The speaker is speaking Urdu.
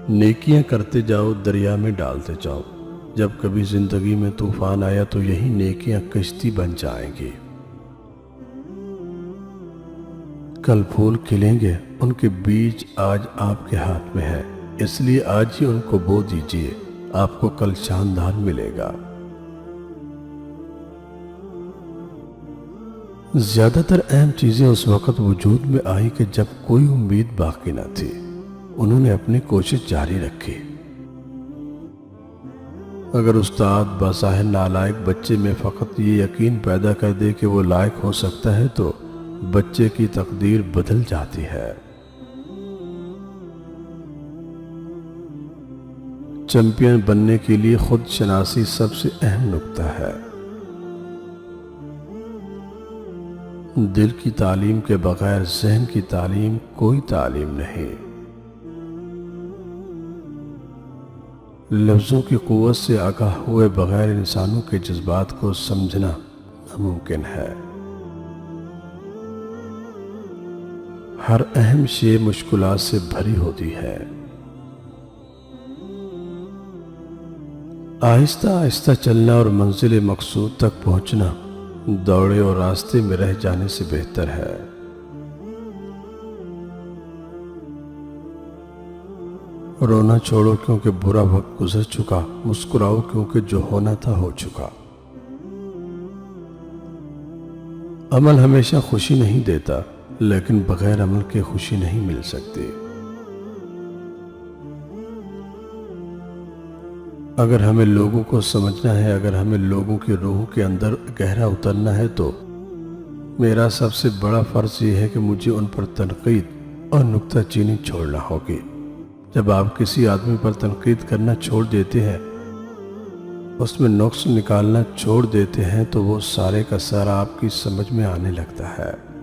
نیکیاں کرتے جاؤ، دریا میں ڈالتے جاؤ۔ جب کبھی زندگی میں طوفان آیا تو یہی نیکیاں کشتی بن جائیں گی۔ کل پھول کھلیں گے، ان کے بیج آج آپ کے ہاتھ میں ہے، اس لیے آج ہی ان کو بو دیجئے، آپ کو کل شاندار ملے گا۔ زیادہ تر اہم چیزیں اس وقت وجود میں آئی کہ جب کوئی امید باقی نہ تھی۔ انہوں نے اپنی کوشش جاری رکھی۔ اگر استاد بظاہر نالائق بچے میں فقط یہ یقین پیدا کر دے کہ وہ لائق ہو سکتا ہے تو بچے کی تقدیر بدل جاتی ہے۔ چیمپئن بننے کے لیے خود شناسی سب سے اہم نقطہ ہے۔ دل کی تعلیم کے بغیر ذہن کی تعلیم کوئی تعلیم نہیں۔ لفظوں کی قوت سے آگاہ ہوئے بغیر انسانوں کے جذبات کو سمجھنا ناممکن ہے۔ ہر اہم شے مشکلات سے بھری ہوتی ہے۔ آہستہ آہستہ چلنا اور منزل مقصود تک پہنچنا دوڑے اور راستے میں رہ جانے سے بہتر ہے۔ رونا چھوڑو کیونکہ برا وقت گزر چکا، مسکراؤ کیونکہ جو ہونا تھا ہو چکا۔ عمل ہمیشہ خوشی نہیں دیتا، لیکن بغیر عمل کے خوشی نہیں مل سکتی۔ اگر ہمیں لوگوں کو سمجھنا ہے، اگر ہمیں لوگوں کی روح کے اندر گہرا اترنا ہے تو میرا سب سے بڑا فرض یہ ہے کہ مجھے ان پر تنقید اور نکتہ چینی چھوڑنا ہوگی۔ جب آپ کسی آدمی پر تنقید کرنا چھوڑ دیتے ہیں، اس میں نقص نکالنا چھوڑ دیتے ہیں تو وہ سارے کا سارا آپ کی سمجھ میں آنے لگتا ہے۔